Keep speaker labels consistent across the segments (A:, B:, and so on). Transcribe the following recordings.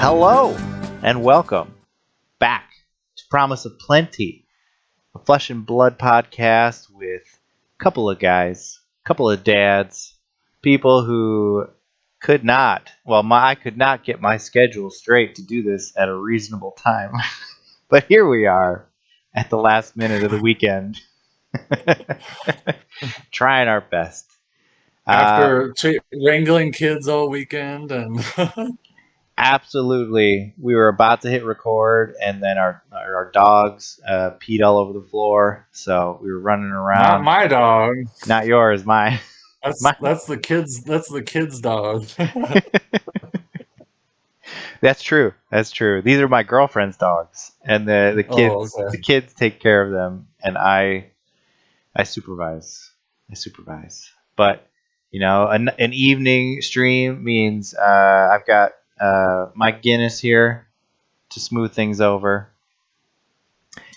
A: Hello and welcome back to Promise of Plenty, a flesh and blood podcast with a couple of guys, a couple of dads, people who could not, I could not get my schedule straight to do this at a reasonable time. But here we are at the last minute of the weekend, trying our best.
B: After wrangling kids all weekend and
A: Absolutely. We were about to hit record, and then our dogs peed all over the floor. So we were running
B: not
A: around.
B: my dog.
A: Not yours, mine.
B: That's
A: Mine.
B: that's the kids. That's the kids' dog.
A: That's true. That's true. These are my girlfriend's dogs, and the
B: Oh,
A: kids the
B: okay.
A: kids take care of them, and I supervise. I supervise. But an evening stream means I've got my Guinness here to smooth things over.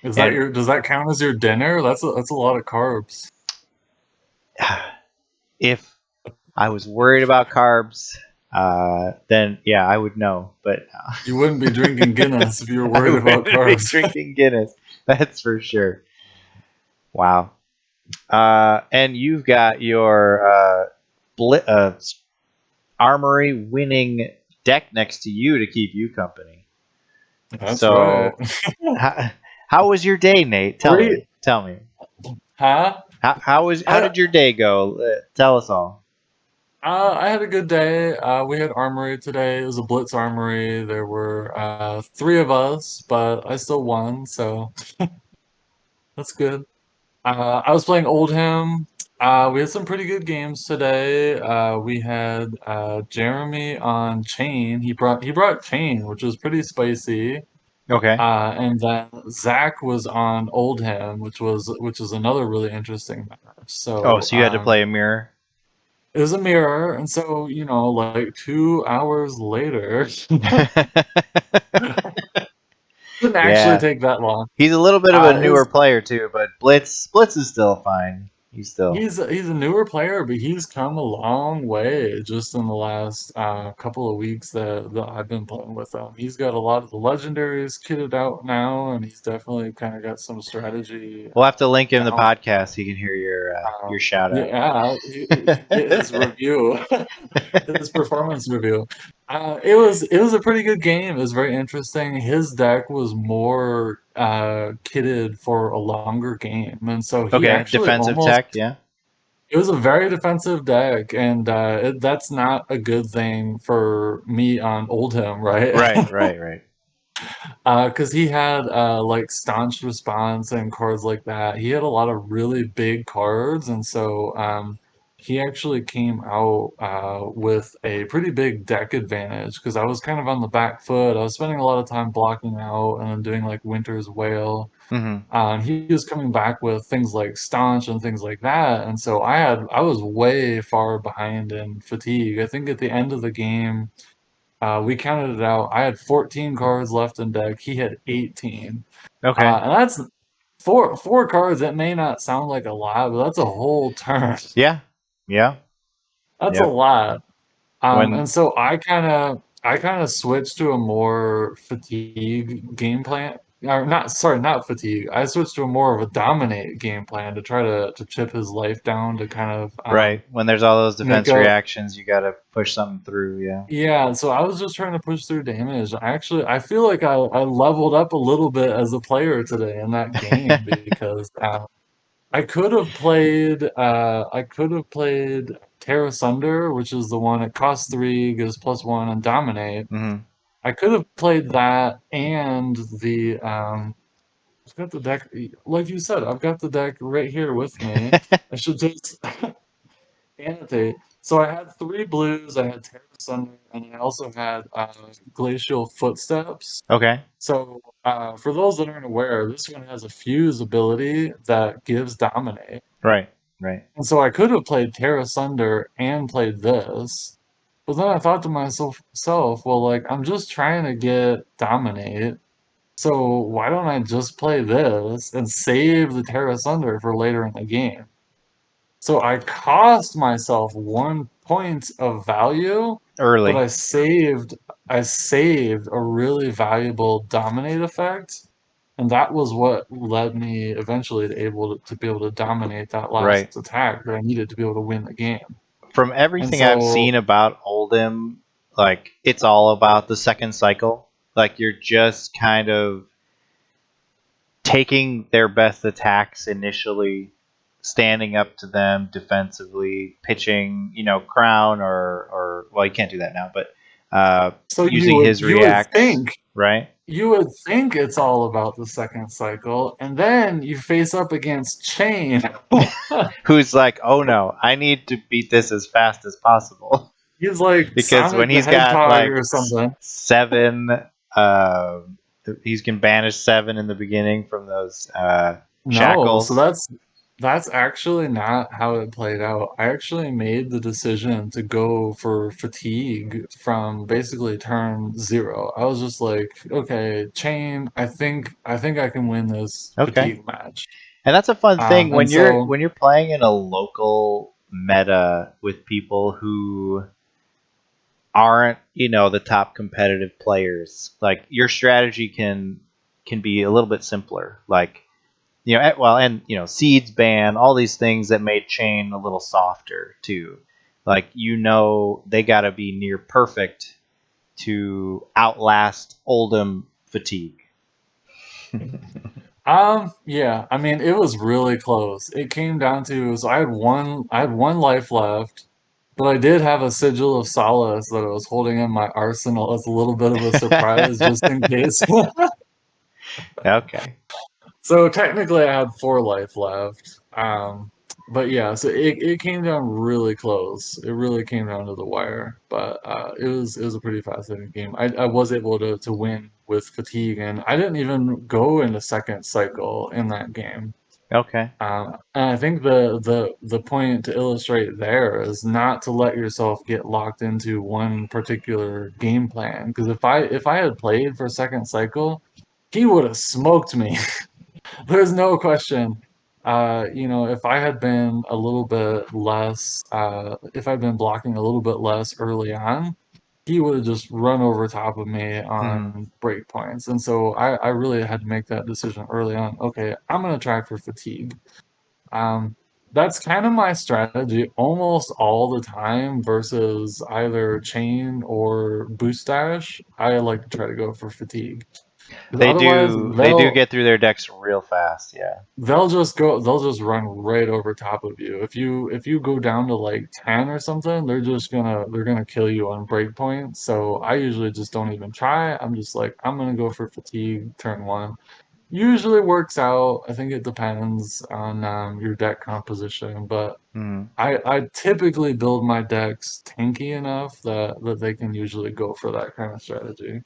A: And
B: Does that count as your dinner? That's a lot of carbs.
A: if I was worried about carbs, then yeah, I would know. But
B: You wouldn't be drinking Guinness if you were
A: I
B: worried about
A: wouldn't be
B: carbs.
A: drinking Guinness. That's for sure. Wow. And you've got your armory winning deck next to you to keep you company.
B: That's right.
A: So, how was your day, Nate? Tell me.
B: Three,
A: Tell me.
B: huh?
A: How
B: I
A: did your day go? Tell us all.
B: I had a good day. We had armory today. It was a blitz armory. There were three of us, but I still won, so that's good. I was playing Oldham. We had some pretty good games today. We had Jeremy on Chain. He brought Chain, which was pretty spicy.
A: Okay.
B: And then Zach was on Oldham, which is another really interesting match.
A: Oh,
B: So
A: so you had to play a mirror.
B: it was a mirror, and so like 2 hours later, didn't actually
A: Yeah.
B: take that long.
A: He's a little bit of a
B: Uh, it
A: newer
B: was
A: player too, but Blitz is still fine. He's still
B: He's a newer player, but he's come a long way just in the last couple of weeks that I've been playing with him. He's got a lot of the legendaries kitted out now, and he's definitely kind of got some strategy
A: We'll have to link him in the
B: down.
A: podcast so you can hear your shout out.
B: Yeah, you get his review, his performance review. It was a pretty good game. It was very interesting. His deck was more kitted for a longer game, and so he
A: Okay,
B: actually
A: defensive
B: almost.
A: tech, yeah.
B: It was a very defensive deck, and that's not a good thing for me on Oldhim, right?
A: Right, right, right.
B: Because he had like staunch response and cards like that. He had a lot of really big cards, and so he actually came out with a pretty big deck advantage. Because I was kind of on the back foot. I was spending a lot of time blocking out and then doing like Winter's Wail.
A: Hmm.
B: He was coming back with things like staunch and things like that, and so I was way far behind in fatigue. I think at the end of the game, we counted it out. I had 14 cards left in deck. He had 18,
A: Okay.
B: and that's four cards. That may not sound like a lot, but that's a whole turn.
A: Yeah. Yeah.
B: That's a
A: Yep.
B: lot.
A: When
B: And so I kind of switched to a more fatigue game plan. Or not, sorry, not fatigue. I switched to a more of a dominate game plan to try to chip his life down to kind of
A: right, when there's all those
B: make
A: defense
B: up.
A: reactions, you got to push something through, yeah.
B: Yeah, so I was just trying to push through damage. I feel like I leveled up a little bit as a player today in that game because I could have played Terra Sunder, which is the one it costs three, gives +1 and dominate.
A: Hmm.
B: I could have played that and I've got the deck like you said, I've got the deck right here with me. I should just annotate. So I had three blues, I had Terra Sunder, and I also had Glacial Footsteps.
A: Okay.
B: So for those that aren't aware, this one has a fuse ability that gives dominate.
A: Right. Right.
B: And so I could have played Terra Sunder and played this. But then I thought to myself, well, like, I'm just trying to get Dominate. So why don't I just play this and save the Terra Sunder for later in the game? So I cost myself 1 point of value, but
A: Early.
B: I saved. I saved a really valuable dominate effect, and that was what led me eventually to be able to dominate that
A: Right.
B: last attack that I needed to be able to win the game.
A: From
B: And
A: everything I've seen
B: so,
A: about Oldhim, like it's all about the second cycle. Like you're just kind of taking their best attacks initially, standing up to them defensively, pitching, Crown or well, you can't do that now, but
B: so
A: using his
B: you would
A: reacts,
B: think
A: right?
B: it's all about the second cycle, and then you face up against Chain.
A: Who's like, oh no, I need to beat this as fast as possible.
B: He's like
A: Because when
B: Sonic the
A: he's got
B: Hedgehog
A: like
B: or something.
A: seven, uh, he's can banish seven in the beginning from those
B: No, so
A: shackles.
B: that's actually not how it played out. I actually made the decision to go for fatigue from basically turn zero. I was just like, okay, Chain, I think I can win this
A: Okay.
B: fatigue match.
A: And that's a fun thing
B: And
A: when you're
B: so
A: when you're playing in a local meta with people who aren't, the top competitive players. Like your strategy can be a little bit simpler. Like, and seeds ban, all these things that made chain a little softer too. Like, they got to be near perfect to outlast Oldhim fatigue.
B: yeah, I mean it was really close. It came down to so I had one life left. But I did have a sigil of solace that I was holding in my arsenal as a little bit of a surprise, just in case.
A: Okay.
B: So technically, I had four life left. But yeah, so it came down really close. It really came down to the wire. But it was a pretty fascinating game. I was able to win with fatigue, and I didn't even go in the second cycle in that game.
A: Okay.
B: And I think the point to illustrate there is not to let yourself get locked into one particular game plan. Because if I had played for second cycle, he would have smoked me. There's no question. If I had been a little bit less, if I'd been blocking a little bit less early on, he would have just run over top of me
A: Hmm.
B: on break points. And so I really had to make that decision early on. Okay, I'm gonna try for fatigue. Um, that's kind of my strategy almost all the time versus either chain or boost dash. I like to try to go for fatigue because
A: They
B: otherwise
A: do they do get through their decks real fast. Yeah.
B: they'll just run right over top of you. If you go down to like 10 or something, they're gonna kill you on breakpoint. So I usually just don't even try. I'm just like I'm gonna go for fatigue turn one. Usually works out. I think it depends on your deck composition, but
A: Hmm.
B: I typically build my decks tanky enough that they can usually go for that kind of strategy.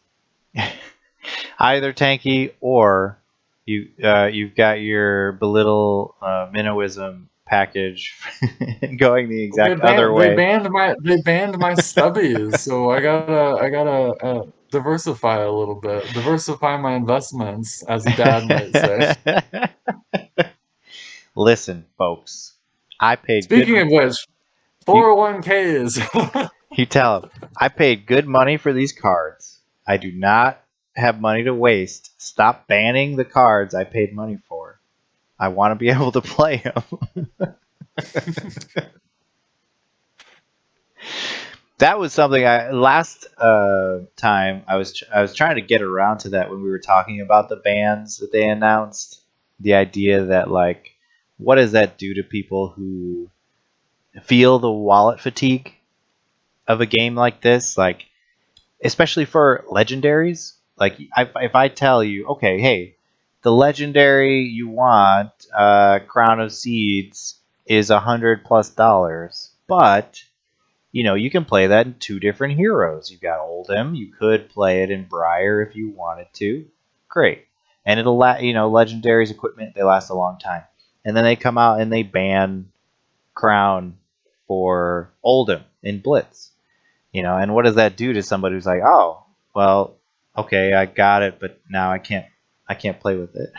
A: Either tanky or you've got your belittle minnowism package going the exact other way.
B: They banned my stubbies, so I gotta diversify a little bit, diversify my investments, as a dad might say.
A: Listen, folks, I paid good.
B: Speaking of which,
A: You
B: 401ks.
A: you tell them I paid good money for these cards. I do not have money to waste. Stop banning the cards I paid money for. I want to be able to play them. That was something I last time I was trying to get around to that when we were talking about the bans that they announced. The idea that, like, what does that do to people who feel the wallet fatigue of a game like this? Like, especially for legendaries. Like, if I tell you, okay, hey, the legendary you want, Crown of Seeds, is $100+, but you can play that in two different heroes. You've got Oldhim. You could play it in Briar if you wanted to. Great. And legendaries equipment, they last a long time. And then they come out and they ban Crown for Oldhim in Blitz. And what does that do to somebody who's like, oh, well, okay, I got it, but now I can't play with it.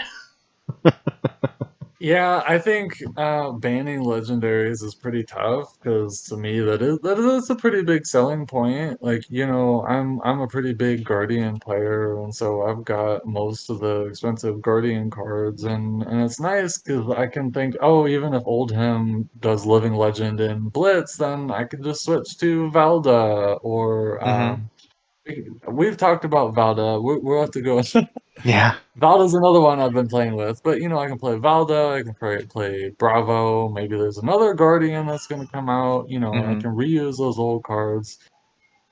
B: Yeah, I think banning legendaries is pretty tough because to me that is a pretty big selling point. Like, I'm a pretty big Guardian player, and so I've got most of the expensive Guardian cards, and it's nice because I can think, oh, even if Oldhim does Living Legend in Blitz, then I can just switch to Valda or
A: Mm-hmm.
B: we've talked about Valda. We'll have to go.
A: Yeah.
B: Valda's another one I've been playing with, but I can play Valda, I can play Bravo, maybe there's another Guardian that's going to come out, I
A: Mm-hmm.
B: can reuse those old cards.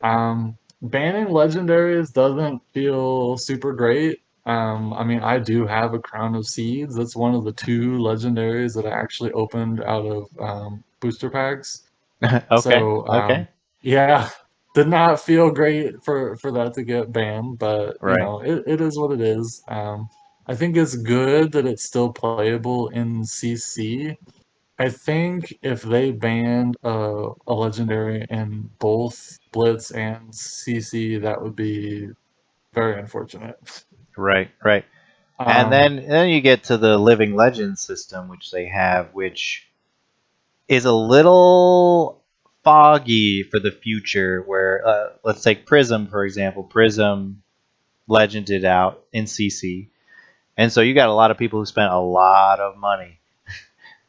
B: Banning legendaries doesn't feel super great. I mean, I do have a Crown of Seeds. That's one of the two legendaries that I actually opened out of booster packs.
A: Okay.
B: So,
A: Okay.
B: yeah, did not feel great for that to get banned, but
A: Right.
B: it is what it is. I think it's good that it's still playable in CC. I think if they banned a legendary in both Blitz and CC, that would be very unfortunate.
A: Right. Right. And
B: Um,
A: then you get to the Living Legends system, which they have, which is a little foggy for the future. Where let's take Prism for example. Prism legended out in CC, and so you got a lot of people who spent a lot of money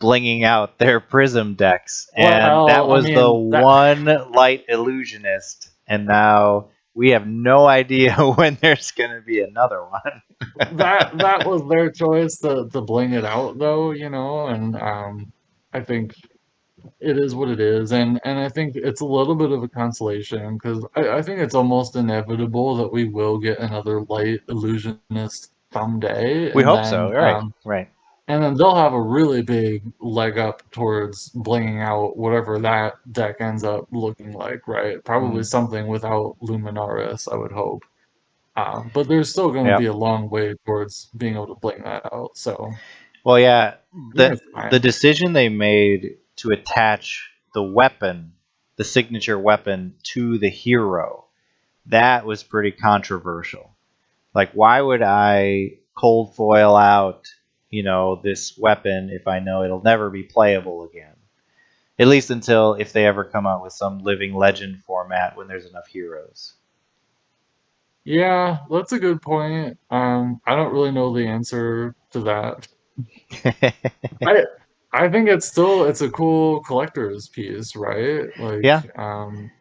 A: blinging out their Prism decks, and that
B: well, I
A: was the
B: mean that
A: one light illusionist, and now we have no idea when there's going to be another one.
B: that was their choice to bling it out though, and I think it is what it is, and I think it's a little bit of a consolation because I think it's almost inevitable that we will get another light illusionist someday,
A: We hope so. Right. Right.
B: and then they'll have a really big leg up towards blinging out whatever that deck ends up looking like, right? Probably
A: Mm.
B: something without Luminaris, I would hope. But there's still going to be
A: Yep.
B: a long way towards being able to bling that out, so
A: Well, yeah,
B: I think
A: the
B: it's
A: the
B: fine.
A: decision they made to attach the weapon, the signature weapon, to the hero, that was pretty controversial. Like, why would I cold foil out, this weapon if I know it'll never be playable again? At least until if they ever come out with some living legend format when there's enough heroes.
B: Yeah, that's a good point. I don't really know the answer to that. I I think it's a cool collector's piece, right? Like,
A: Yeah,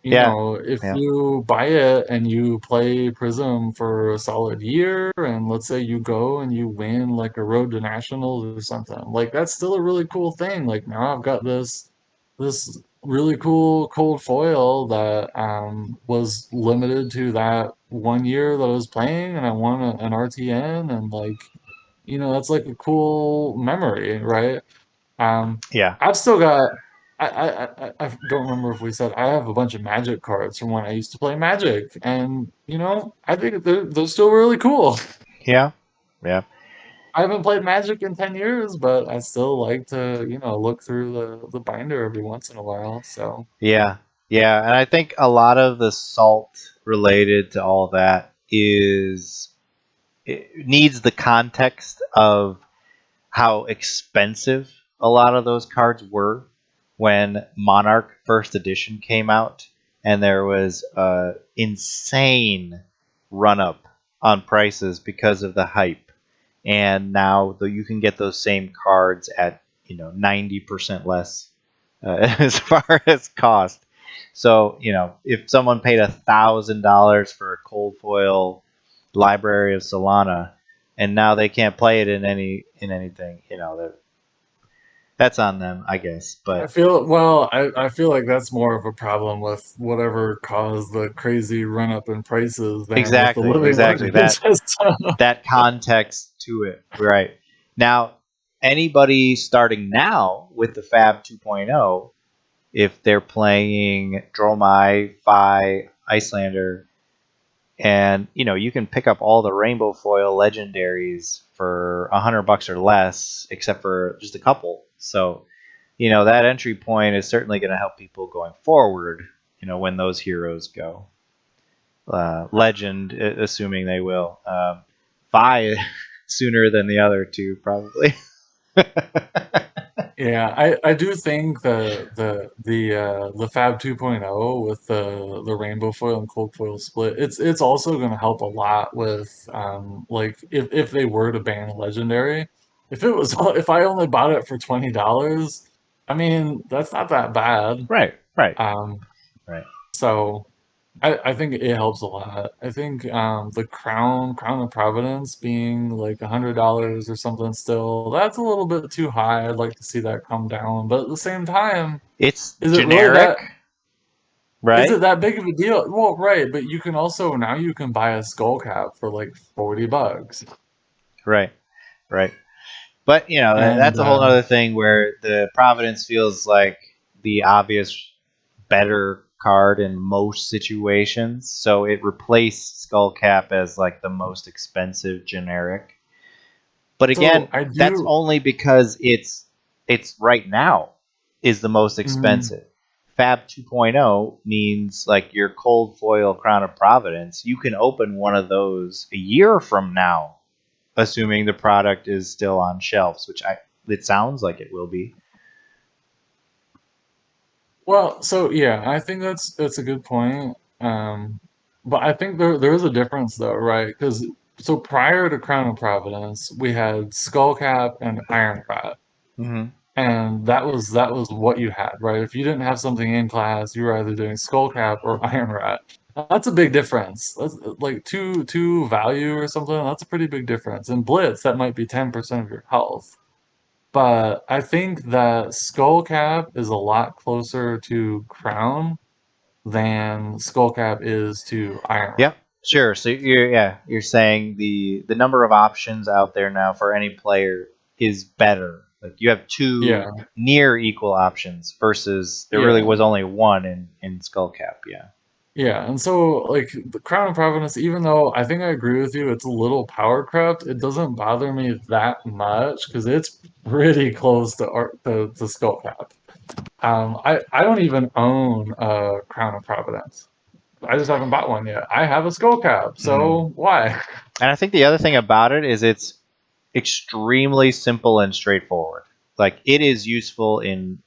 A: yeah,
B: if
A: yeah.
B: you buy it and you play Prism for a solid year, and let's say you go and you win like a road to nationals or something, like that's still a really cool thing. Like now I've got this really cool cold foil that was limited to that one year that I was playing, and I won an RTN, and like that's like a cool memory, right? Um,
A: Yeah.
B: I've still got. I don't remember if we said I have a bunch of Magic cards from when I used to play Magic, and I think they're still really cool.
A: Yeah. Yeah.
B: I haven't played Magic in 10 years, but I still like to look through the binder every once in a while. So
A: Yeah. Yeah. And I think a lot of the salt related to all that is it needs the context of how expensive a lot of those cards were when Monarch First Edition came out, and there was a insane run up on prices because of the hype. And now though you can get those same cards at 90% less as far as cost. So if someone paid $1,000 for a cold foil Library of Solana, and now they can't play it in anything, that's on them, I guess.
B: I
A: But
B: feel well. I feel like that's more of a problem with whatever caused the crazy run up in prices than with the living
A: exactly
B: legend
A: that
B: system.
A: that context to it, right? Now, anybody starting now with the Fab 2.0, if they're playing Dromai, Phi, Icelander, and you can pick up all the rainbow foil legendaries for $100 or less, except for just a couple. So that entry point is certainly going to help people going forward. When those heroes go legend, assuming they will. Phi sooner than the other two, probably.
B: Yeah, I do think the Fab 2.0 with the rainbow foil and cold foil split, it's also going to help a lot with like if they were to ban legendary, if it was if I only bought it for $20, I mean that's not that bad.
A: Right, right,
B: Um,
A: right.
B: so I think it helps a lot. I think the Crown of Providence being like $100 or something still, that's a little bit too high. I'd like to see that come down. But at the same time,
A: It's
B: is it really
A: generic,
B: is
A: right?
B: it that big of a deal? Well, right, but you can also now you can buy a skull cap for like $40.
A: Right, right. But
B: And
A: that's a whole other thing where the Providence feels like the obvious better card in most situations. So it replaced Skullcap as like the most expensive generic. But
B: so
A: again,
B: I
A: that's
B: do
A: only because it's right now is the most
B: mm,
A: expensive. Fab 2.0 means like your cold foil Crown of Providence. You can open one of those a year from now, assuming the product is still on shelves, which it sounds like it will be.
B: well, so yeah, I think that's a good point. But I think there is a difference though, right? Because so prior to Crown of Providence, we had Skullcap and Iron Rat,
A: Hmm.
B: and that was what you had, right? If you didn't have something in class, you were either doing Skullcap or Iron Rat. That's a big difference. That's like two value or something. That's a pretty big difference. In Blitz, that might be 10% of your health. But I think that Skullcap is a lot closer to Crown than Skullcap is to Iron Rod.
A: Yep, sure. So you're saying the number of options out there now for any player is better. Like you have two
B: Yeah,
A: near equal options versus there really
B: yeah,
A: was only one in Skullcap. Yeah.
B: yeah. And so, like, the Crown of Providence, even though I think I agree with you, it's a little power crept, it doesn't bother me that much because it's pretty close to Skullcap. I don't even own a Crown of Providence. I just haven't bought one yet. I have a Skullcap,
A: Hmm.
B: so why?
A: And I think the other thing about it is it's extremely simple and straightforward. Like it is useful in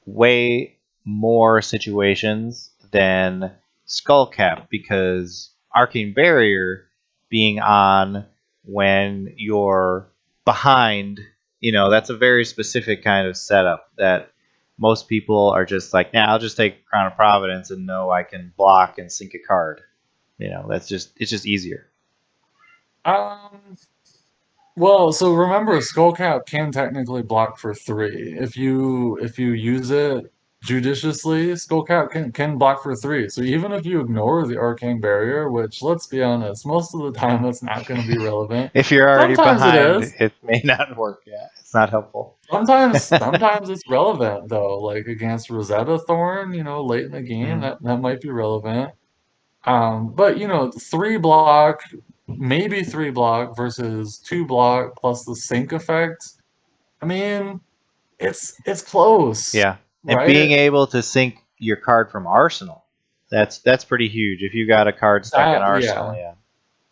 A: way more situations than Skullcap because Arcane Barrier being on when you're behind, that's a very specific kind of setup that most people are just like, nah, I'll just take Crown of Providence and know I can block and sink a card. It's just easier.
B: Um, Well, so remember, Skullcap can technically block for three. If you use it judiciously, Skullcap can block for three. So even if you ignore the arcane barrier, which let's be honest, most of the time that's not going to be relevant.
A: If you're already
B: Sometimes it
A: behind,
B: is.
A: it may not work. Yeah, it's not helpful.
B: Sometimes it's relevant though, like against Rosetta Thorn, late in the game,
A: Hmm.
B: that might be relevant. But three block, maybe three block versus two block plus the sync effect. I mean, it's close,
A: Yeah, and being
B: right?
A: able to sync your card from Arsenal, that's pretty huge. If you got a card stuck in
B: That
A: Arsenal,
B: yeah.
A: yeah.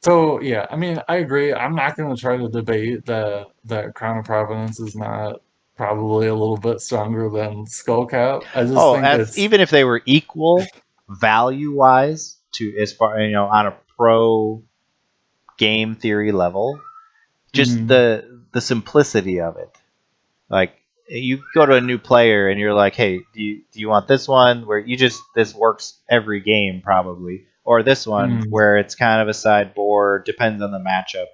B: So yeah, I mean, I agree. I'm not going to try to debate that Crown of Providence is not probably a little bit stronger than Skullcap. I just
A: Oh,
B: think
A: as
B: it's
A: even if they were equal value wise to as far on a pro game theory level, just
B: mhm,
A: the simplicity of it. Like you go to a new player and you're like, hey, do you want this one where this works every game probably, or this one
B: mhm,
A: where it's kind of a sideboard, depends on the matchup.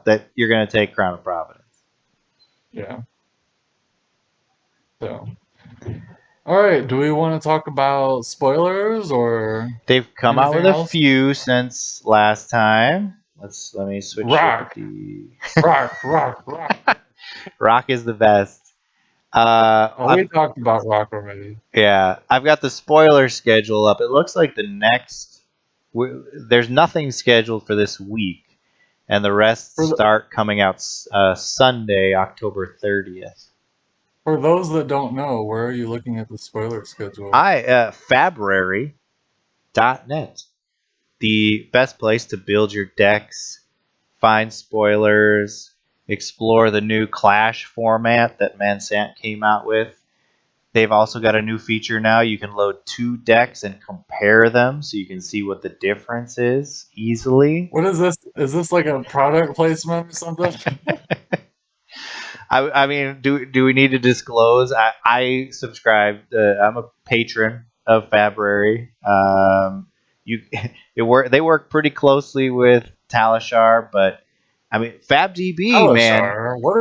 A: That you're gonna take Crown of Providence.
B: yeah. So, all right. Do we want to talk about spoilers or
A: They've come out
B: anything
A: with a
B: else?
A: few since last time. Let me switch up
B: Rock,
A: the
B: rock.
A: Rock is the best.
B: Oh, we
A: I've
B: talked about rock already.
A: Yeah, I've got the spoiler schedule up. It looks like there's nothing scheduled for this week, and the rest
B: For the,
A: start coming out Sunday, October 30th.
B: for those that don't know, where are you looking at the spoiler schedule?
A: Fabrary.net, the best place to build your decks, find spoilers. explore the new Clash format that Mansant came out with. They've also got a new feature now. You can load 2 decks and compare them so you can see what the difference is easily.
B: What is this? Is this like a product placement or something?
A: I mean, do we need to disclose? I subscribe. I'm a patron of Fabrary. You they work pretty closely with Talishar, but I mean FabDB, man.
B: Talishar. What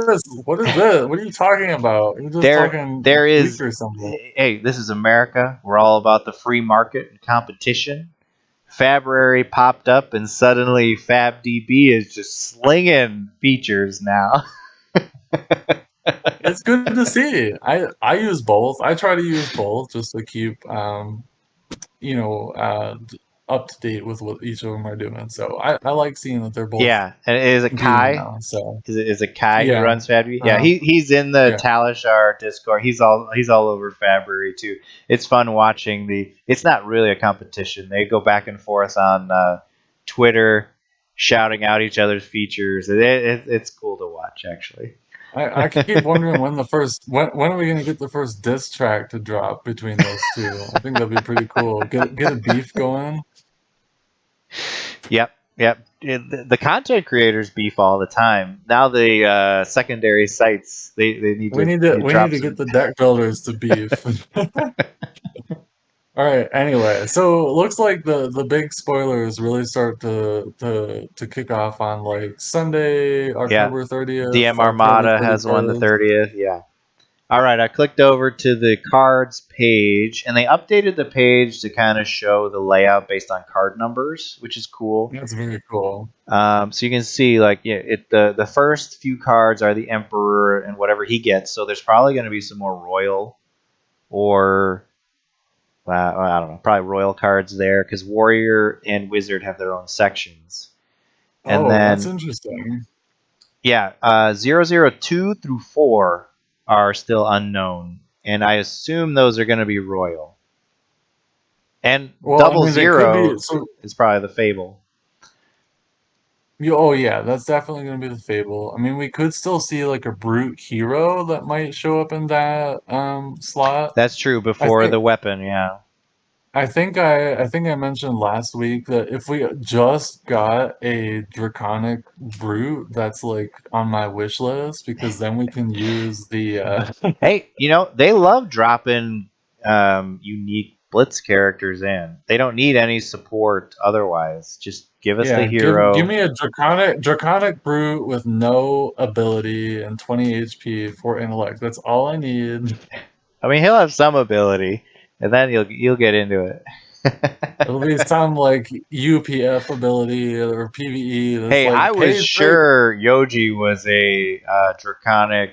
B: is this? What are you talking about? You're just talking
A: There
B: Greek
A: is.
B: or something.
A: Hey, this is America. We're all about the free market and competition. Fabrary popped up, and suddenly FabDB is just slinging features now.
B: It's good to see. I use both. I try to use both just to keep you know, up to date with what each of them are doing. So I like seeing that they're both
A: Yeah, and it is a
B: competing
A: Kai.
B: now. So
A: Is it Kai who
B: yeah,
A: runs Fabry? Yeah,
B: uh,
A: he's in the
B: yeah.
A: Talishar Discord. He's all over Fabry too. It's fun watching the. It's not really a competition. They go back and forth on Twitter, shouting out each other's features. It's cool to watch actually.
B: I keep wondering when are we gonna get the first diss track to drop between those two? I think that'd be pretty cool. Get a beef going.
A: Yep, yep. The content creators beef all the time. Now the secondary sites they need
B: We
A: to
B: need to
A: they
B: we need
A: drop
B: to get
A: some.
B: the deck builders to beef. All right. Anyway, so it looks like the big spoilers really start to kick off on like Sunday,
A: Yeah,
B: October 30th,
A: DM
B: October
A: Armada has one the
B: 31st.
A: 30th. Yeah. All right, I clicked over to the cards page, and they updated the page to kind of show the layout based on card numbers, which is cool.
B: That's very cool.
A: So you can see, like, yeah, the first few cards are the Emperor and whatever he gets. So there's probably going to be some more Royal or I don't know, probably Royal cards there because Warrior and Wizard have their own sections. And
B: Oh, that's
A: then
B: interesting.
A: yeah, 002 through 4 are still unknown, and I assume those are going to be Royal. And
B: Well, I
A: double
B: mean, they could be.
A: zero
B: So,
A: is probably the Fable.
B: oh yeah, that's definitely going to be the Fable. I mean, we could still see like a brute hero that might show up in that slot.
A: That's true
B: I
A: before
B: think
A: the weapon, yeah.
B: I think I mentioned last week that if we just got a draconic brute, that's like on my wish list because then we can use the
A: Hey, they love dropping unique Blitz characters in. They don't need any support otherwise. Just give us the
B: yeah, give
A: hero.
B: me a draconic brute with no ability and 20 HP for intellect. That's all I need.
A: I mean, he'll have some ability, and then you'll get into it.
B: It'll be some like UPF ability or PvE that's
A: Hey, I
B: like
A: was
B: pay three.
A: sure Yoji was a draconic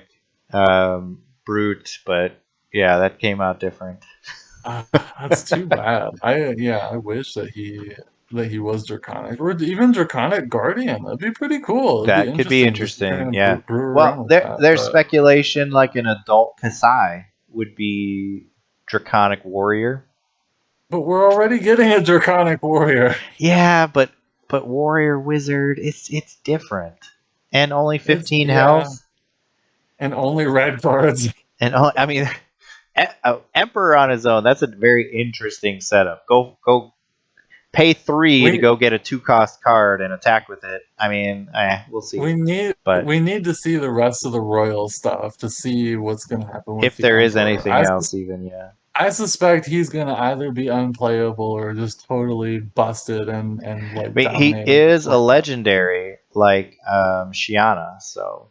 A: brute, but yeah, that came out different.
B: Ah, that's too bad. I wish that he was draconic or even draconic guardian. That'd be pretty cool. It'd be
A: That could be
B: interesting just to
A: interesting.
B: kind of
A: Yeah.
B: brew around
A: Well,
B: with
A: there
B: that.
A: there's
B: But
A: speculation like an adult Kasai would be draconic warrior.
B: we're already getting a draconic warrior.
A: Yeah, but warrior wizard, it's different, and only
B: It's
A: 15
B: yeah,
A: health,
B: and only red cards.
A: and I mean, Emperor on his own. That's a very interesting setup. Go pay 3 to
B: We
A: go get a 2 cost card and attack with it. I mean, we'll see.
B: we need
A: But
B: we need to see the rest of the royal stuff to see what's gonna happen with
A: if
B: the
A: there is
B: emperor.
A: anything else, even yeah.
B: I suspect he's gonna either be unplayable or just totally busted and
A: I
B: like
A: mean, he
B: dominating the
A: is a
B: format.
A: legendary like Shiana, so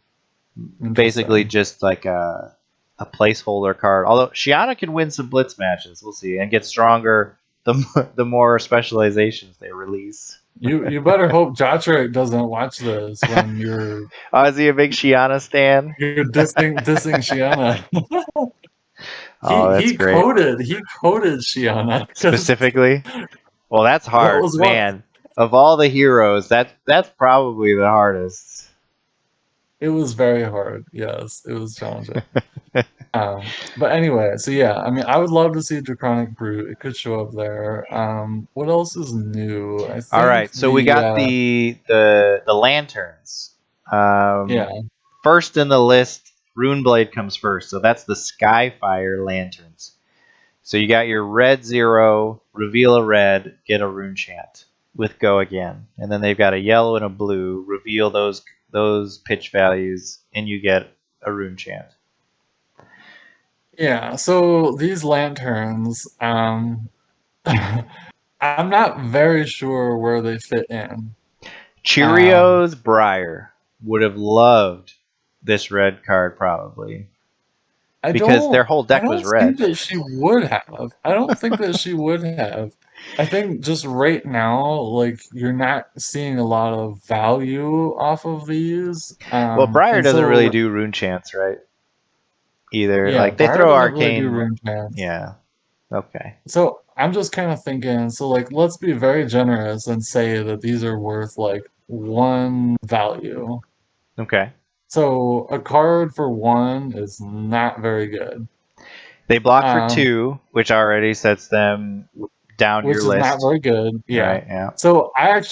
A: basically
B: Interesting.
A: just like a placeholder card. Although Shiana can win some blitz matches, we'll see, and get stronger the more specializations they release.
B: You better hope Jotrick doesn't watch this when you're
A: Oh, is he a big Shiana stan?
B: you're dissing Shiana.
A: Oh,
B: He
A: that's
B: he
A: great.
B: coded he coded Shiana because
A: Specifically, well, that's
B: that
A: hard,
B: was what
A: man. Of all the heroes, that's probably the hardest.
B: it was very hard. Yes, it was challenging. But anyway, so yeah, I mean, I would love to see Draconic Brute. It could show up there. What else is new? I
A: All
B: think
A: right, so we got the lanterns.
B: yeah,
A: first in the list, Runeblade comes first. So that's the Skyfire lanterns. So you got your red 0, reveal a red, get a rune chant with go again. And then they've got a yellow and a blue, reveal those pitch values, and you get a rune chant.
B: Yeah, so these lanterns, I'm not very sure where they fit in.
A: Cheerios Briar would have loved this red card probably because their whole
B: I
A: deck was
B: don't think
A: red.
B: that she would have. I don't think that she would have. I think just right now, like you're not seeing a lot of value off of these.
A: Well, Briar
B: And
A: doesn't really
B: so
A: do rune chants, right? Either.
B: yeah,
A: Like they
B: Briar
A: throw
B: doesn't really do
A: arcane.
B: rune chants.
A: Yeah. Okay.
B: So I'm just kind of thinking, so like let's be very generous and say that these are worth like one value.
A: Okay.
B: So a card for one is not very good.
A: They block for
B: Um,
A: 2, which already sets them down your
B: which is not
A: list.
B: very good. Yeah.
A: Right? Yeah.
B: So I've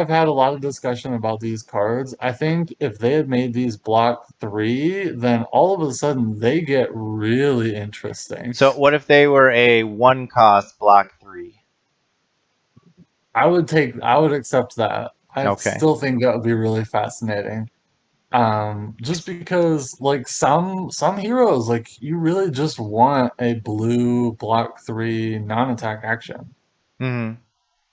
B: had a lot of discussion about these cards. I think if they had made these block 3, then all of a sudden they get really interesting.
A: So what if they were a 1 cost block 3?
B: I would accept that. I
A: Okay.
B: still think that would be really fascinating. Just because like some heroes, like you really just want a blue block 3 non-attack action.
A: Mhm.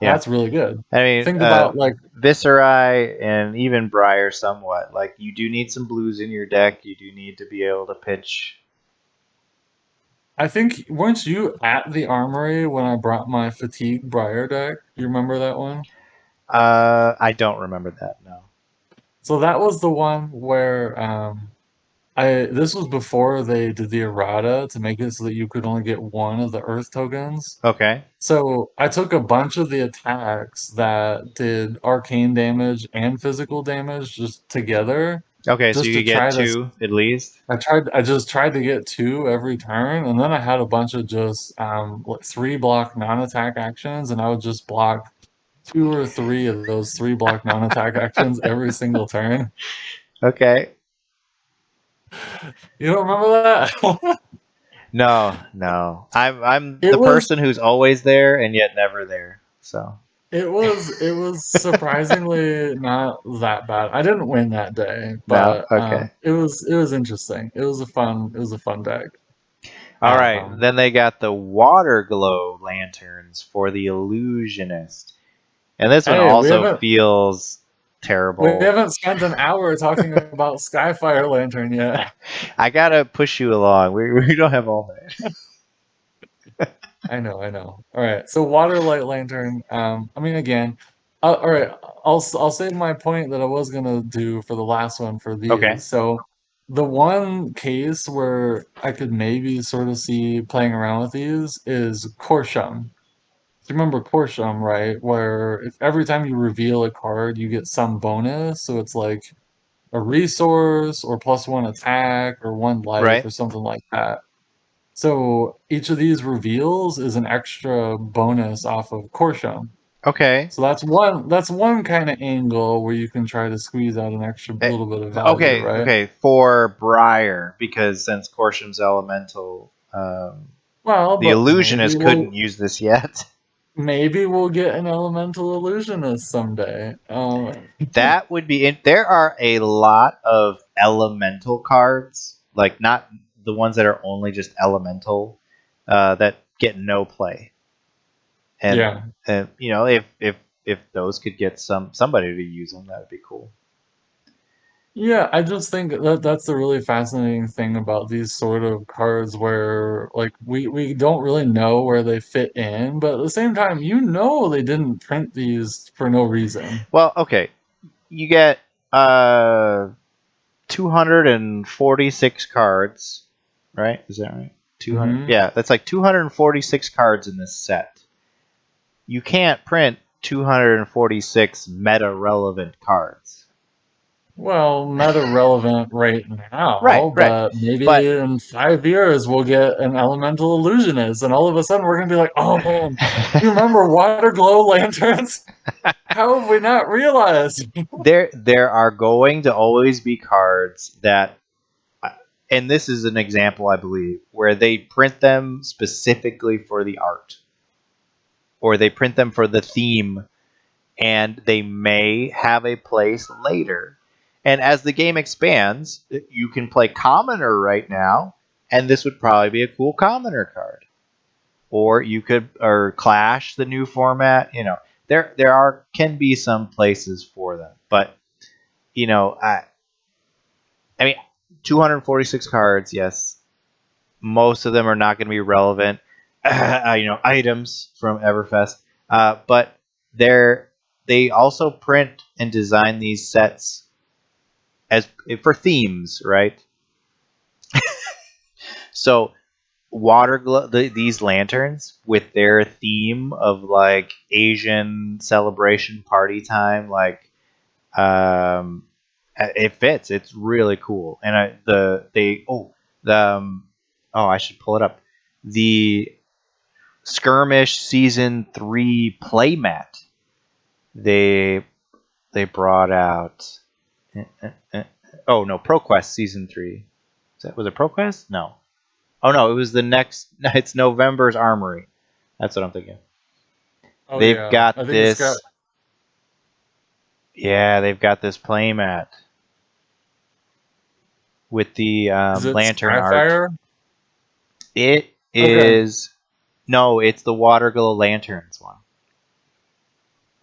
A: Yeah.
B: That's really good.
A: I mean,
B: Think about like
A: Viscerai and even Briar somewhat. Like you do need some blues in your deck. You do need to be able to pitch.
B: I think weren't you at the armory when I brought my fatigue Briar deck? You remember that one?
A: I don't remember that. No.
B: So that was the one where I this was before they did the errata to make it so that you could only get one of the earth tokens.
A: Okay.
B: So I took a bunch of the attacks that did arcane damage and physical damage just together,
A: Okay. So
B: just
A: you
B: to
A: could get
B: try to.
A: 2 at least.
B: I just tried to get two every turn, and then I had a bunch of just like 3 block non-attack actions, and I would just block 2 or 3 of those 3 block non-attack actions every single turn.
A: Okay.
B: You don't remember that?
A: No, no. I'm
B: It
A: the
B: was
A: person who's always there and yet never there. So
B: it was surprisingly not that bad. I didn't win that day,
A: no.
B: but
A: Okay.
B: it was interesting. It was a fun deck.
A: All right.
B: Um,
A: Then they got the water glow lanterns for the illusionist, and this one
B: hey,
A: also feels
B: we
A: terrible.
B: haven't spent an hour talking about Skyfire Lantern yet.
A: I gotta push you along. We don't have all night.
B: I know, I know. All right, so Water Light Lantern. I mean, again, all right. I'll save my point that I was gonna do for the last one for
A: Okay.
B: these. So, the one case where I could maybe sort of see playing around with these is Korsham. You remember Korsham, right? Where if every time you reveal a card, you get some bonus. So it's like a resource or +1 attack or 1 life
A: Right.
B: or something like that. So each of these reveals is an extra bonus off of Korsham.
A: Okay.
B: So that's one kind of angle where you can try to squeeze out an extra
A: Eh,
B: little bit of value,
A: okay.
B: right?
A: Okay. For Briar, because since Korsham's elemental,
B: Well,
A: the
B: but
A: illusionist couldn't use this yet.
B: maybe we'll get an elemental illusionist someday.
A: That would be it. There are a lot of elemental cards, like not the ones that are only just elemental, that get no play. And
B: Yeah.
A: you know, if those could get somebody to use them, that would be cool.
B: Yeah, I just think that that's the really fascinating thing about these sort of cards where like we don't really know where they fit in, but at the same time, you know they didn't print these for no reason.
A: Well, okay, you get 246 cards, right? Is that right? 200.
B: Hmm.
A: Yeah, that's like 246 cards in this set. You can't print 246 meta relevant cards.
B: Well, meta relevant right
A: Right,
B: now,
A: right.
B: but maybe
A: But
B: in 5 years we'll get an elemental illusionist, and all of a sudden we're gonna be like, oh man, you remember water glow lanterns? How have we not realized?
A: There are going to always be cards that, and this is an example, I believe, where they print them specifically for the art, or they print them for the theme, and they may have a place later. And as the game expands, you can play Commoner right now, and this would probably be a cool Commoner card. Or you could, or Clash, the new format. There are can be some places for them, but I mean, 246 cards, yes. Most of them are not going to be relevant, items from Everfest. But they also print and design these sets as for themes, right? So these lanterns with their theme of like Asian celebration party time, like um, it fits. It's really cool, and I should pull it up. The Skirmish Season 3 playmat they they brought out. Oh no, ProQuest Season 3. Was it ProQuest? No. Oh no, it was the next. It's November's Armory. That's what I'm thinking.
B: Oh
A: They've
B: yeah, I
A: got
B: think it's got.
A: this. Yeah, they've got this playmat with the
B: Is it
A: lantern art.
B: Skyfire?
A: It
B: Okay.
A: is no, it's the water glow lanterns one.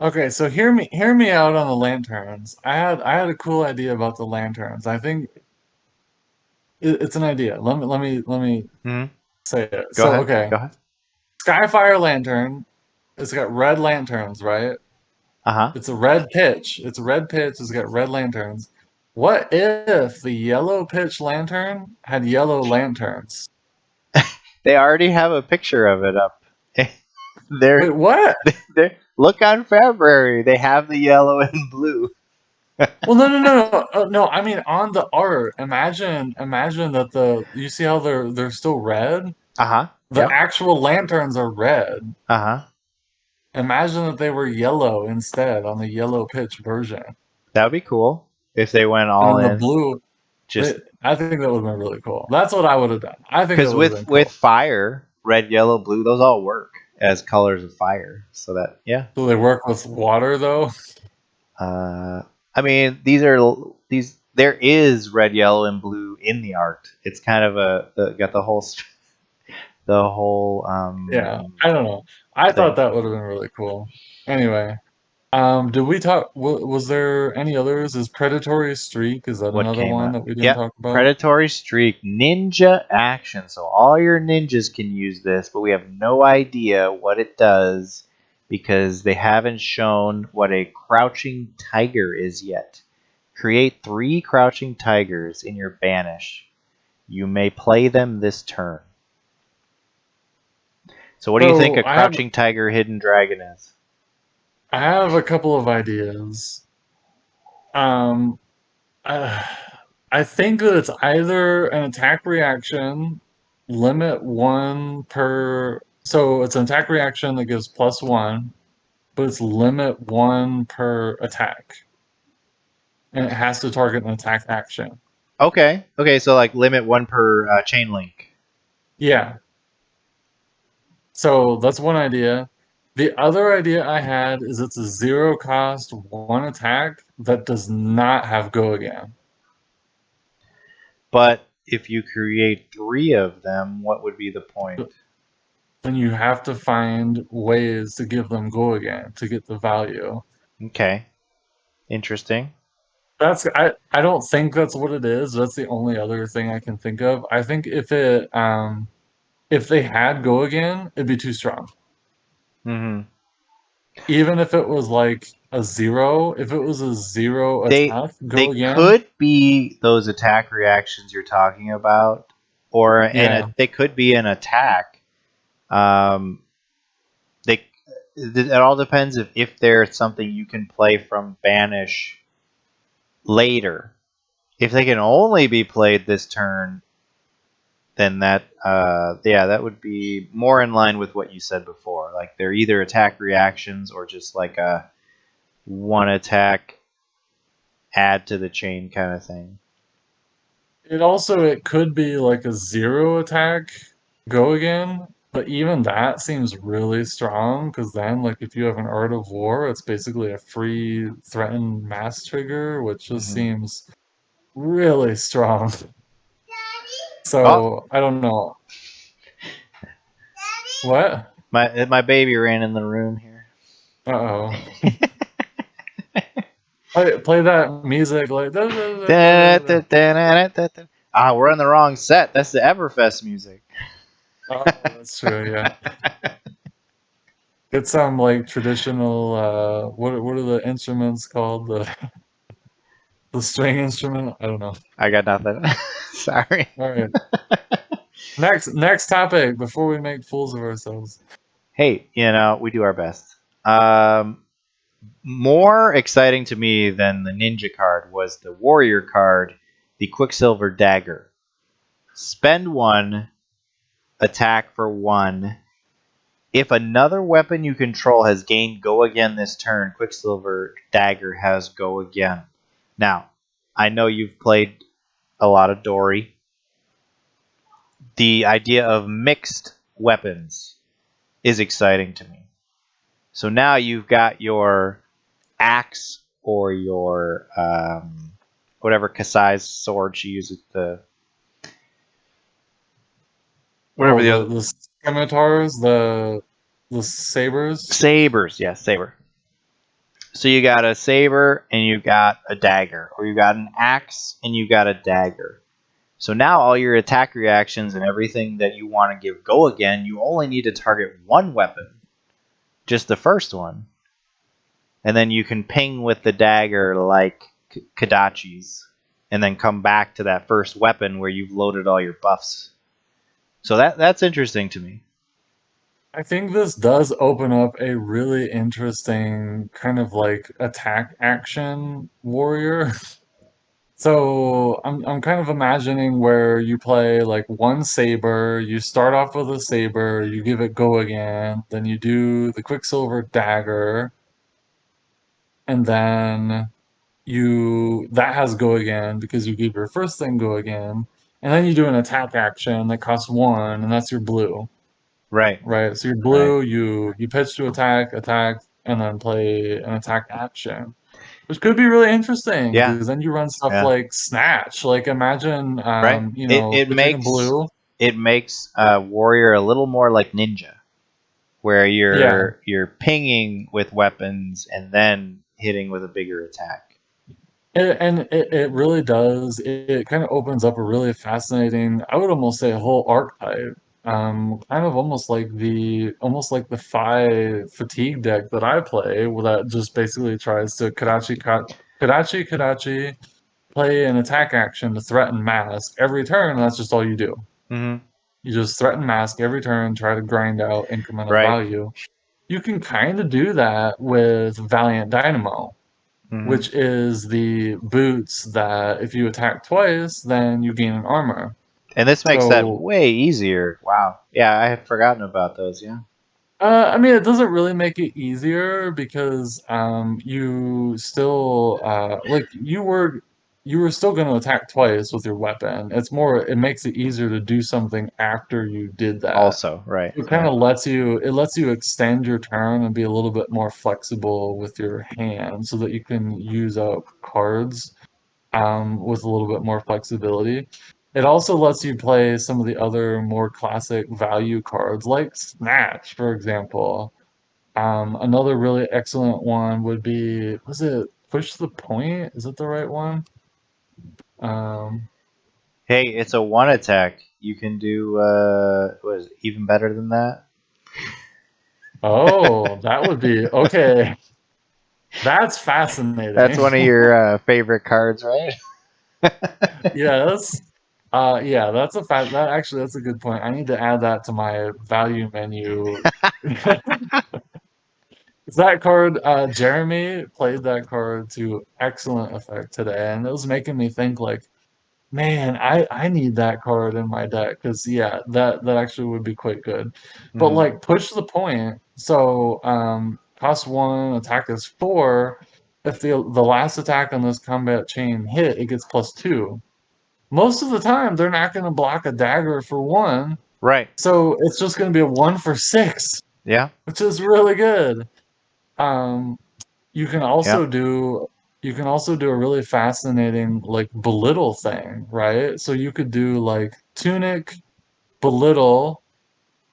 B: Okay, so hear me out on the lanterns. I had a cool idea about the lanterns. I think it's an idea. Let me
A: Hmm.
B: say it.
A: Go
B: So
A: ahead.
B: okay,
A: Go ahead.
B: Skyfire lantern. It's got red lanterns, right?
A: Uh huh.
B: It's a red pitch. It's a red pitch. It's got red lanterns. What if the yellow pitch lantern had yellow lanterns?
A: They already have a picture of it up. they're,
B: Wait, what?
A: they're look on February. They have the yellow and blue.
B: Well, no. I mean, on the art, imagine that you see how they're still red.
A: Uh huh.
B: The
A: Yep.
B: actual lanterns are red.
A: Uh huh.
B: Imagine that they were yellow instead on the yellow pitch version,
A: That would be cool if they went
B: and
A: all
B: then the
A: in.
B: blue.
A: Just
B: I think that would have been really cool. That's what I would have done. I think that
A: because
B: would have been
A: with
B: cool.
A: fire, red, yellow, blue, those all work as colors of fire. So that yeah.
B: Do they work with water though?
A: Uh, I mean, these. There is red, yellow, and blue in the art. It's kind of got the whole
B: Yeah, I don't know. I thought
A: thing.
B: that would have been really cool. Anyway, did we talk? Was there any others? Is Predatory Streak? Is that
A: What
B: another
A: came
B: one
A: up?
B: that we didn't
A: Yep,
B: talk about?
A: predatory streak, ninja action. So all your ninjas can use this, but we have no idea what it does because they haven't shown what a crouching tiger is yet. Create 3 crouching tigers in your banish. You may play them this turn. So what do you think
B: So
A: a crouching tiger hidden dragon is?
B: I have a couple of ideas. Um, uh, I think that it's either an attack reaction, limit one per. So it's an attack reaction that gives +1, but it's limit one per attack, and it has to target an attack action.
A: Okay, so like limit 1 per chain link.
B: Yeah. So that's one idea. The other idea I had is it's a zero cost one attack that does not have go again.
A: But if you create 3 of them, what would be the point?
B: Then you have to find ways to give them go again to get the value.
A: Okay, interesting.
B: I don't think that's what it is. That's the only other thing I can think of. I think if they had go again, it'd be too strong.
A: Hmm.
B: Even if it was like a zero, if it was a zero
A: They
B: attack,
A: they
B: go again.
A: could be those attack reactions you're talking about, or
B: Yeah.
A: they could be an attack. Um, they it all depends if there's something you can play from banish later. If they can only be played this turn, then that would be more in line with what you said before. Like they're either attack reactions or just like one attack, add to the chain kind of thing.
B: It could be like a zero attack, go again, but even that seems really strong because then like if you have an Art of War, it's basically a free threatened mass trigger, which just
A: Hmm.
B: seems really strong.
A: Oh,
B: So I don't know. What?
A: my baby ran in the room here.
B: Uh-oh. Play that music like da, da, da, da, da, da.
A: Ah, we're on the wrong set. That's the Everfest music.
B: Oh, that's true, yeah. Get some like traditional what are the instruments called? The string instrument? I don't know.
A: I got nothing. Sorry.
B: All right. Next topic before we make fools of ourselves.
A: Hey, we do our best. Um, More exciting to me than the ninja card was the warrior card, the Quicksilver Dagger. Spend one, attack for one. If another weapon you control has gained go again this turn, Quicksilver Dagger has go again. Now, I know you've played a lot of Dory. The idea of mixed weapons is exciting to me. So now you've got your axe or your whatever Kasai's sword she uses, the whatever
B: Oh,
A: the other
B: the scimitars, the sabers.
A: sabers, yes, saber. So you got a saber and you got a dagger, or you got an axe and you got a dagger. So now all your attack reactions and everything that you want to give go again, you only need to target one weapon, just the first one, and then you can ping with the dagger like Kadachi's, and then come back to that first weapon where you've loaded all your buffs. So that's interesting to me.
B: I think this does open up a really interesting kind of like attack action warrior. So I'm kind of imagining where you play like one saber, you start off with a saber, you give it go again, then you do the Quicksilver dagger, and then you that has go again because you gave your first thing go again, and then you do an attack action that costs one, and that's your blue,
A: Right,
B: right? So your
A: right.
B: blue, you pitch to attack, and then play an attack action. Which could be really interesting
A: Yeah,
B: because then you run stuff
A: yeah.
B: like Snatch. Like imagine,
A: Right. It it
B: pitching a
A: makes
B: blue.
A: it makes warrior a little more like ninja, where
B: Yeah,
A: you're pinging with weapons and then hitting with a bigger attack.
B: it really does. It kind of opens up a really fascinating, I would almost say a whole archetype. Kind of almost like the five fatigue deck that I play, that just basically tries to Kadachi, play an attack action to threaten mask every turn, and that's just all you do.
A: Hmm.
B: You just threaten mask every turn, try to grind out incremental
A: Right.
B: value. You can kind of do that with Valiant Dynamo,
A: Hmm.
B: which is the boots that if you attack twice, then you gain an armor.
A: And this makes that
B: So,
A: way easier. Wow. Yeah, I had forgotten about those. Yeah.
B: I mean, it doesn't really make it easier because you still like you were still going to attack twice with your weapon. It makes it easier to do something after you did that.
A: Also, right.
B: It kind
A: Yeah.
B: of lets you extend your turn and be a little bit more flexible with your hand so that you can use up cards with a little bit more flexibility. It also lets you play some of the other more classic value cards like Snatch, for example. Another really excellent one would be, was it Push the Point? Is it the right one? Um,
A: Hey, it's a one attack. You can do what is it, even better than that?
B: oh, that would be okay. That's
A: That's
B: fascinating.
A: one of your favorite cards, right?
B: Yeah, that's a fact. That's a good point. I need to add that to my value menu. 'Cause that card, Jeremy played that card to excellent effect today, and it was making me think like, man, I need that card in my deck because yeah, that actually would be quite good. But
A: Hmm.
B: like push the point. So cost one, attack is four. if the last attack on this combat chain hit, it gets +2. Most of the time, they're not going to block a dagger for 1,
A: Right.
B: so it's just going to be a 1 for 6,
A: Yeah.
B: which is really good. Um, you can
A: Yeah.
B: also do you can also do a really fascinating like belittle thing, right? So you could do like tunic, belittle,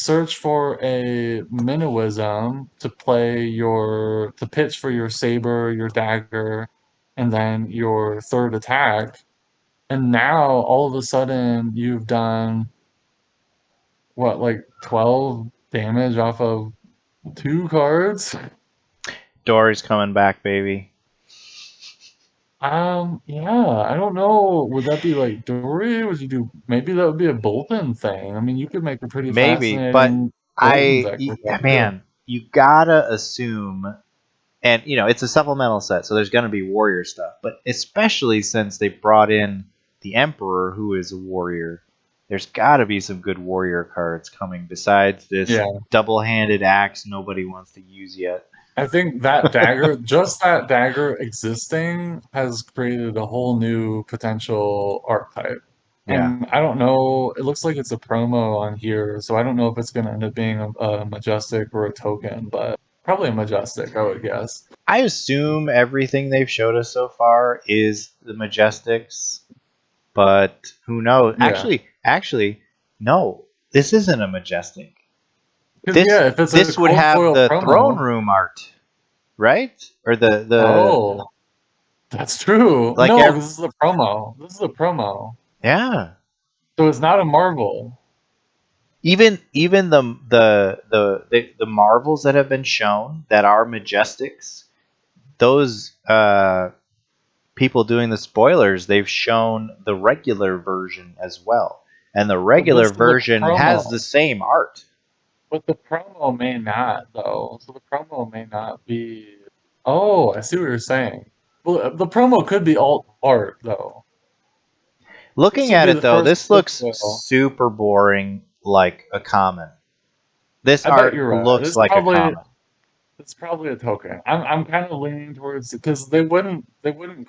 B: search for a minnowism to pitch for your saber, your dagger, and then your third attack. And now all of a sudden you've done what, like 12 damage off of 2 cards?
A: Dory's coming back, baby.
B: Yeah, I don't know. Would that be like Dory? Would you do maybe that would be a Bolton thing? I mean, you could make a pretty
A: Maybe, but
B: fascinating Bolton deck with that too.
A: man, you gotta assume, and it's a supplemental set, so there's gonna be warrior stuff. But especially since they brought in the Emperor, who is a warrior, there's gotta be some good warrior cards coming besides this
B: Yeah,
A: double-handed axe nobody wants to use yet.
B: I think that dagger, just that dagger existing, has created a whole new potential archetype.
A: Yeah,
B: And I don't know, it looks like it's a promo on here, so I don't know if it's going to end up being a majestic or a token, but probably a majestic, I would guess.
A: I assume everything they've showed us so far is the Majestics, but who knows?
B: Yeah.
A: Actually, no, this isn't a Majestic.
B: Because,
A: This
B: yeah, if it's a
A: this would
B: cold
A: have
B: foil
A: the throne
B: promo,
A: room art, right? Or the
B: oh, that's true.
A: like
B: No,
A: ev-
B: this is a promo. This is a promo.
A: yeah.
B: So it's not a Marvel.
A: Even the marvels that have been shown that are Majestics, those people doing the spoilers, they've shown the regular version as well, and the
B: But this
A: regular
B: is a
A: version has the
B: promo.
A: same art.
B: But the promo may not, though. So the promo may not be. Oh, I see what you're saying. Well, the promo could be alt art, though. This
A: Looking
B: would
A: at
B: be
A: it
B: the
A: though,
B: first
A: this
B: flip
A: looks
B: foil.
A: super boring, like a common. This
B: I bet
A: art
B: you're right.
A: looks like a common.
B: It's probably a token. I'm kind of leaning towards because they wouldn't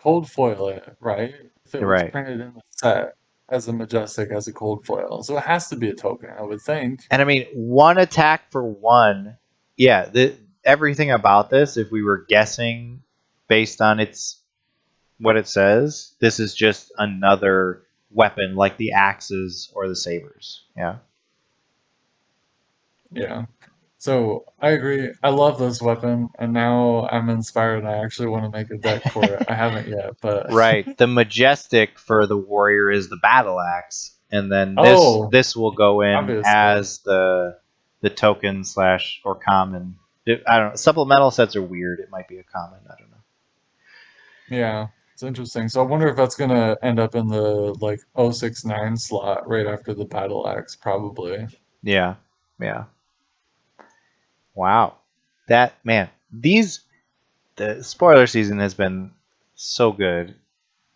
B: cold foil it, right? If it
A: You're
B: was
A: right.
B: printed in the set as a majestic as a cold foil, so it has to be a token, I would think.
A: And I mean, one attack for one. Yeah, everything about this, if we were guessing based on its what it says, this is just another weapon like the axes or the sabers. Yeah.
B: Yeah. So I agree. I love this weapon, and now I'm inspired. And I actually want to make a deck for it. I haven't yet, but
A: Right. The majestic for the warrior is the battle axe, and then this
B: oh,
A: this will go in
B: obviously,
A: as the token slash or common. I don't know. Supplemental sets are weird. It might be a common. I don't know.
B: yeah, it's interesting. So I wonder if that's gonna end up in the like 069 slot right after the battle axe, probably.
A: Yeah. Yeah. Wow. That man. The spoiler season has been so good.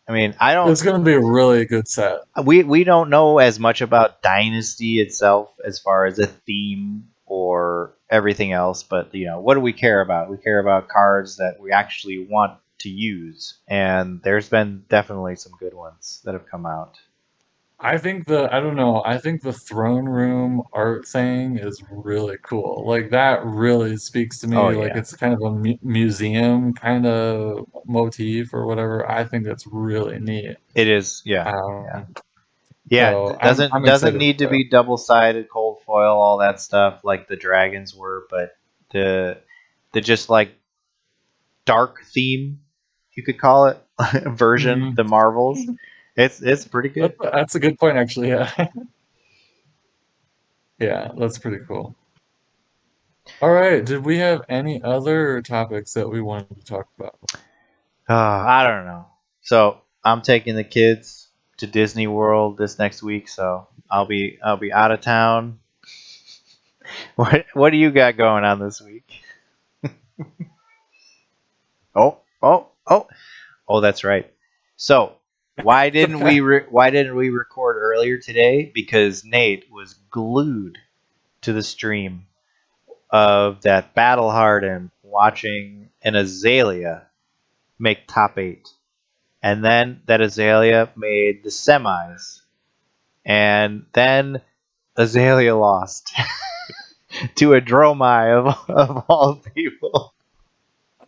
A: I mean, I don't
B: It's gonna be a really good set.
A: we don't know as much about Dynasty itself as far as a theme or everything else, but what do we care about? We care about cards that we actually want to use, and there's been definitely some good ones that have come out.
B: I don't know, I think the throne room art thing is really cool. Like that really speaks to
A: Oh
B: me. Like
A: yeah,
B: it's kind of a museum kind of motif or whatever. I think that's really neat.
A: it is. Yeah, yeah,
B: Um,
A: yeah.
B: so I'm
A: Doesn't
B: excited
A: need to
B: for it.
A: be double sided, cold foil, all that stuff like the dragons were, but the just like dark theme, you could call it, version,
B: Mhm.
A: the Marvels. It's pretty good.
B: That's a good point, actually. Yeah, yeah, that's pretty cool. All right, did we have any other topics that we wanted to talk about?
A: I don't know. So I'm taking the kids to Disney World this next week, so I'll be out of town. What do you got going on this week? Oh oh oh oh, that's right. So why didn't we record earlier today? Because Nate was glued to the stream of that battle hardened watching an Azalea make top 8. And then that Azalea made the semis. And then Azalea lost to a Dromai of all people.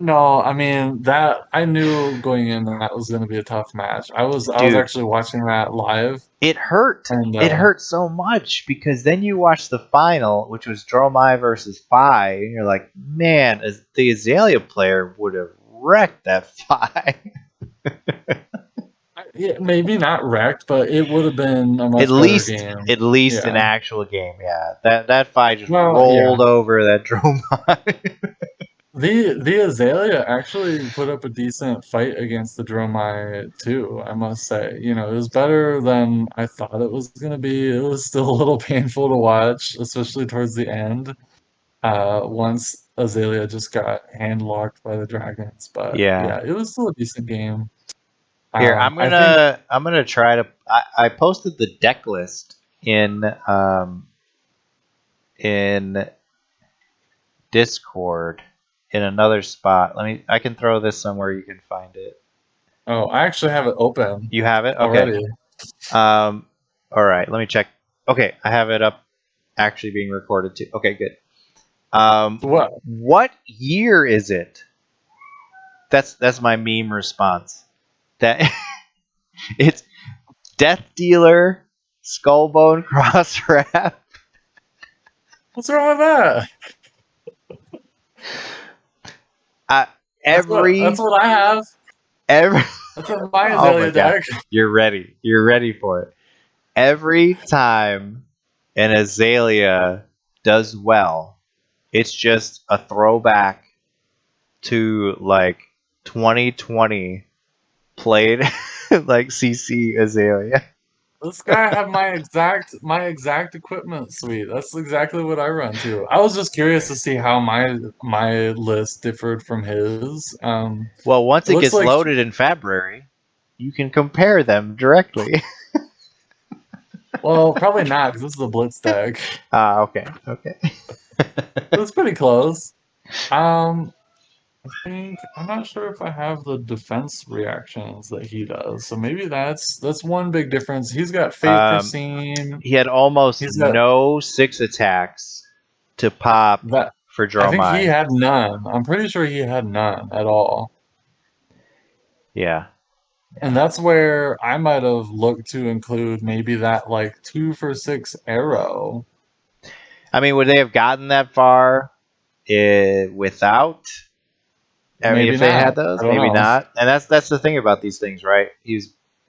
B: No, I mean that I knew going in that was going to be a tough match. I was
A: Dude,
B: actually watching that live,
A: it hurt.
B: and
A: It hurt so much because then you watch the final, which was Dromai versus Phi, and you're like, man, the Azalea player would have wrecked that Phi.
B: yeah, maybe not wrecked, but it would have been a
A: At
B: much better
A: least,
B: game.
A: at least an
B: Yeah.
A: actual game, yeah. That Phi just
B: Well, yeah.
A: rolled over that Dromai.
B: The Azalea actually put up a decent fight against the Dromai too, I must say. You know, it was better than I thought it was gonna be. It was still a little painful to watch, especially towards the end. Once Azalea just got hand locked by the dragons. But
A: Yeah.
B: yeah, it was still a decent game.
A: Here, I'm
B: I think
A: gonna I'm gonna try to. I posted the deck list in Discord in another spot. I can throw this somewhere you can find it.
B: oh, I actually have it open
A: You have it? Okay.
B: already.
A: All right. Let me check. Okay, I have it up. Actually, being recorded too. Okay, good.
B: What?
A: What year is it? That's my meme response. That it's Death Dealer, Skullbone Cross Wrap.
B: What's wrong with that?
A: Uh,
B: That's
A: every
B: what I have.
A: every.
B: That's in my
A: Oh my
B: Azalea
A: god,
B: deck.
A: you're ready. You're ready for it. Every time an Azalea does well, it's just a throwback to like 2020 played like CC Azalea.
B: This guy have my exact equipment suite. That's exactly what I run to. I was just curious to see how my list differed from his.
A: Well, once
B: It
A: it
B: looks
A: gets
B: like
A: loaded in February, you can compare them directly.
B: well, probably not because this is a blitz deck.
A: Ah, okay, okay.
B: But it's pretty close. Um, I think I'm not sure if I have the defense reactions that he does. So maybe that's one big difference. He's got Fate
A: um,
B: Foreseen.
A: he had almost
B: He's got
A: no 6 attacks to pop
B: that.
A: for
B: I think he
A: Dromai.
B: had none. I'm pretty sure he had none at all.
A: Yeah.
B: And that's where I might have looked to include maybe that like 2 for 6 arrow.
A: I mean, would they have gotten that far without? I mean,
B: Maybe
A: if they had
B: not. I
A: those,
B: don't
A: maybe
B: know.
A: not. And that's the thing about these things, right?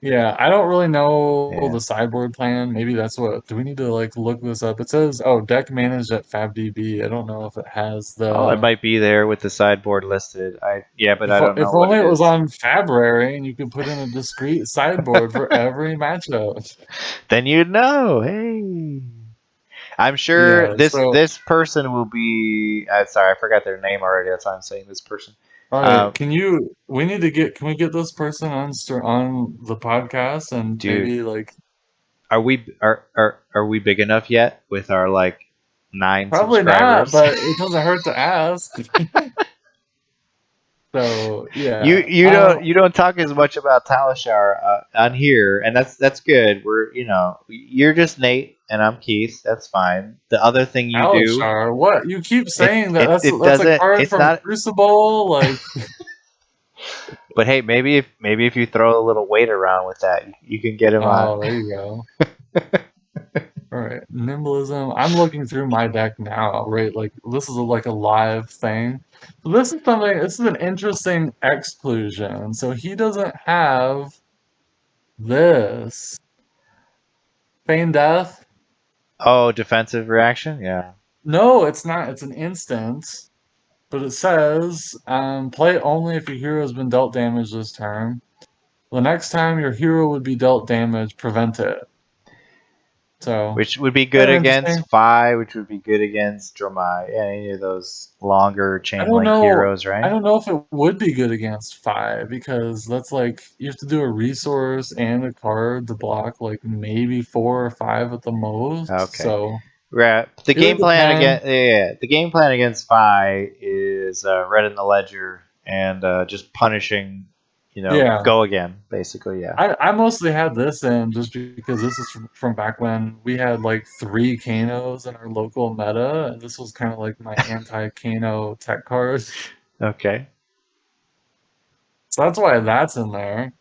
B: Yeah, I don't really know
A: Yeah.
B: the sideboard plan. Maybe that's what. Do we need to like look this up? It says, oh, deck managed at FabDB. I don't know if it has
A: Oh, it
B: the.
A: might be there with the sideboard listed. But I don't
B: If
A: know what
B: only
A: it
B: it was
A: is.
B: on Fabrary and you could put in a discrete sideboard for every matchup.
A: Then you'd know. Hey. I'm sure
B: Yeah,
A: this
B: so
A: this person will be. Sorry, I forgot their name already. That's why I'm saying this person.
B: all right,
A: Um,
B: can you? We need to get. Can we get this person on the podcast and
A: dude,
B: maybe like
A: are we big enough yet with our like 9
B: probably not,
A: subscribers?
B: but it doesn't hurt to ask. So
A: you
B: yeah,
A: you don't you don't talk as much about Talishar on here, and that's good. You're just Nate and I'm Keith. That's fine. The other thing you do,
B: Alishar, what you keep
A: it
B: saying that
A: it
B: that's
A: it
B: that's a
A: doesn't.
B: card
A: It's
B: from
A: not.
B: Crucible, like
A: But hey, maybe if you throw a little weight around with that, you can get him on.
B: oh, there you go. All right, Nimblism. I'm looking through my deck now, right? Like this is like a live thing. So this is something. This is an interesting exclusion. So he doesn't have this Feign Death.
A: Oh, defensive reaction. Yeah.
B: No, it's not. It's an instant. But it says, play only if your hero has been dealt damage this turn. The next time your hero would be dealt damage, prevent it. So,
A: Which would be good
B: kind of interesting.
A: against Phi, which would be good against Dromai. Yeah, any of those longer
B: I
A: chain
B: don't
A: link
B: know.
A: heroes,
B: I
A: right?
B: don't know if it would be good against 5 because that's like you have to do a resource and a card to block like maybe 4 or 5 at the most.
A: Okay.
B: So
A: Right. The
B: it would
A: game plan
B: depend.
A: against the game plan against Phi is Red in the Ledger and just punishing
B: Yeah.
A: go again, basically. Yeah.
B: I mostly had this in just because this is from back when we had like three Kanos in our local meta, and this was kind of like my anti-Kano tech card.
A: Okay.
B: So that's why that's in there.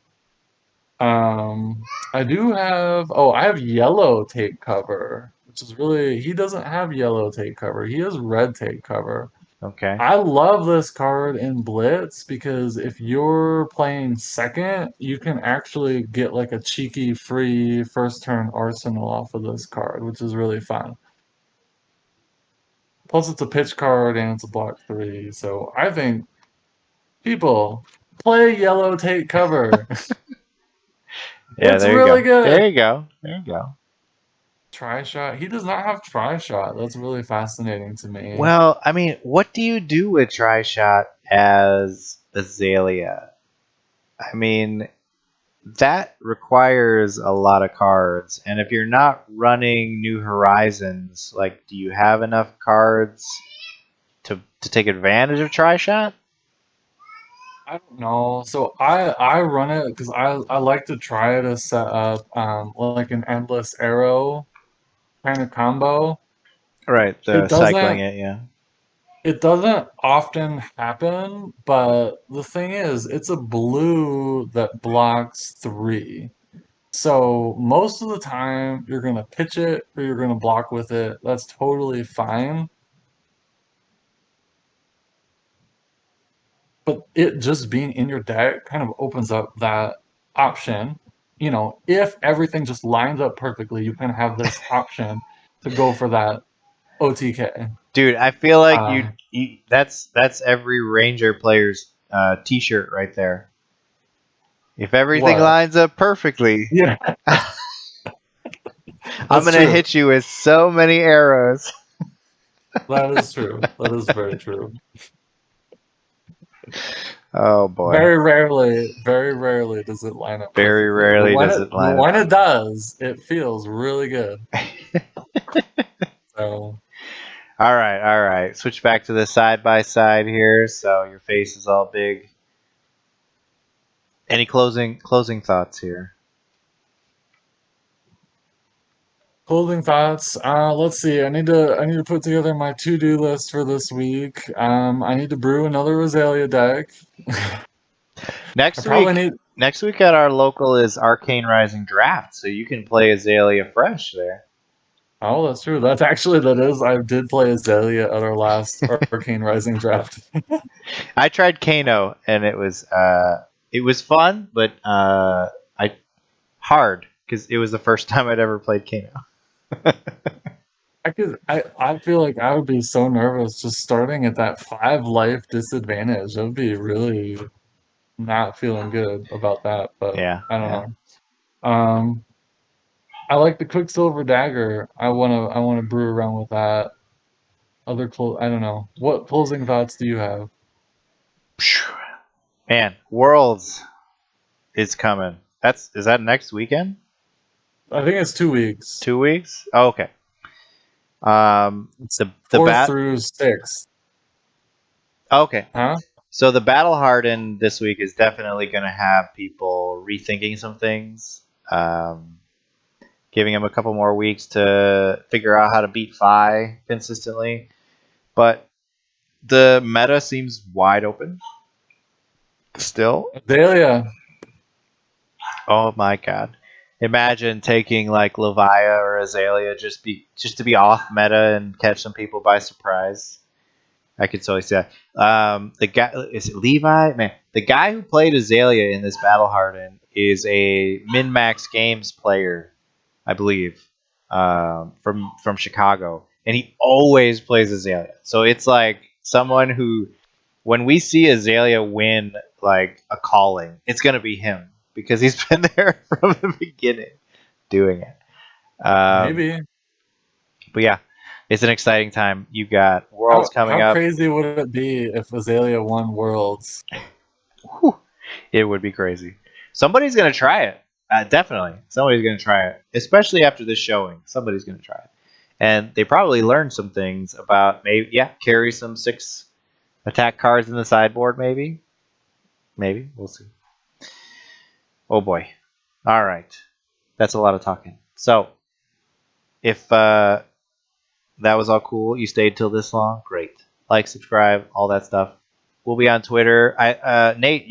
B: I do have, oh, I have yellow tape cover, which is really, he doesn't have yellow tape cover. He has red tape cover.
A: Okay.
B: I love this card in Blitz because if you're playing second, you can actually get like a cheeky free first turn arsenal off of this card, which is really fun. Plus, it's a pitch card and it's a block three. So I think people play yellow tape cover.
A: Yeah.
B: It's
A: There you
B: really
A: go.
B: good.
A: There you go. There you go.
B: Try shot. He does not have try shot. That's really fascinating to me.
A: Well, I mean, what do you do with Try Shot as Azalea? I mean, that requires a lot of cards, and if you're not running New Horizons, like, do you have enough cards to take advantage of Try Shot?
B: I don't know. So I run it because I like to try to set up like an endless arrow kind of combo.
A: Right, the
B: It
A: cycling
B: doesn't
A: it, yeah.
B: it doesn't often happen, but the thing is, it's a blue that blocks three. So most of the time you're gonna pitch it or you're gonna block with it. That's totally fine. But it just being in your deck kind of opens up that option. If everything just lines up perfectly, you can have this option to go for that OTK.
A: Dude, I feel like
B: Uh,
A: that's every Ranger player's T-shirt right there. If everything
B: what?
A: lines up perfectly,
B: Yeah,
A: I'm
B: that's
A: gonna
B: true.
A: hit you with so many arrows.
B: That is true. That is very true.
A: Oh boy.
B: Very rarely does it line up
A: Very
B: perfectly. But
A: rarely
B: when
A: does
B: it
A: it
B: but
A: line up
B: when it
A: perfectly.
B: does, it feels really good. So
A: All right. Switch back to the side by side here. So your face is all big. Any closing thoughts here?
B: closing thoughts. Let's see. I need to put together my to-do list for this week. I need to brew another Azalea deck. I
A: Next
B: probably
A: week,
B: need.
A: next week at our local is Arcane Rising Draft, so you can play Azalea fresh there.
B: Oh, that's true. That is. I did play Azalea at our last Arcane Rising draft.
A: I tried Kano and it was fun, but I hard because it was the first time I'd ever played Kano.
B: I feel like I would be so nervous just starting at that 5 life disadvantage. I would be really not feeling good about that, but
A: Yeah,
B: I don't
A: yeah.
B: know. Um, I like the Quicksilver Dagger. I wanna brew around with that. I don't know. What closing thoughts do you have?
A: Man, Worlds is coming. Is that next weekend?
B: I think it's 2 weeks.
A: 2 weeks? Oh, okay.
B: It's
A: The
B: fourth
A: bat.
B: through sixth.
A: Okay,
B: Huh?
A: so the battle hardened this week is definitely going to have people rethinking some things, um, giving them a couple more weeks to figure out how to beat Fi consistently. But the meta seems wide open still.
B: Dahlia.
A: Oh my god! Imagine taking like Levia or Azalea just to be off meta and catch some people by surprise. I could totally see that. The guy is it Levi? Man, the guy who played Azalea in this Battle Harden is a Min Max Games player, I believe, from Chicago, and he always plays Azalea. So it's like someone who, when we see Azalea win like a calling, it's gonna be him because he's been there from the beginning doing it.
B: Maybe.
A: But yeah, it's an exciting time. You got Worlds coming
B: How
A: up.
B: crazy would it be if Azalea won Worlds?
A: Whew, it would be crazy. Somebody's gonna try it. Definitely, somebody's gonna try it, especially after this showing. Somebody's gonna try it, and they probably learned some things about maybe carry some 6 attack cards in the sideboard. Maybe we'll see. Oh boy. All right. That's a lot of talking. So, if that was all cool, you stayed till this long, great. Like, subscribe, all that stuff. We'll be on Twitter. Nate,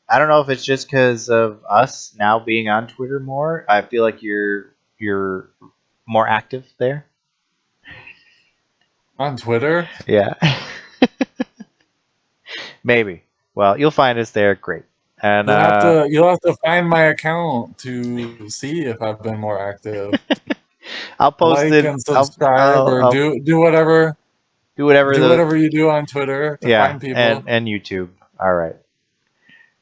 A: I don't know if it's just because of us now being on Twitter more. I feel like you're more active there.
B: On Twitter,
A: Yeah. Maybe. Well, you'll find us there. Great. And
B: you'll have to find my account to see if I've been more active.
A: I'll post
B: Like
A: it.
B: and subscribe, or
A: I'll do whatever
B: do
A: the
B: whatever you do on Twitter to
A: yeah
B: find people.
A: and YouTube. All right.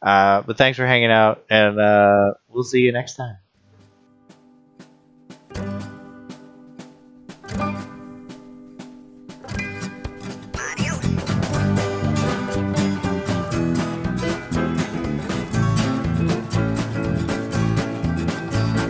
A: But thanks for hanging out, and we'll see you next time.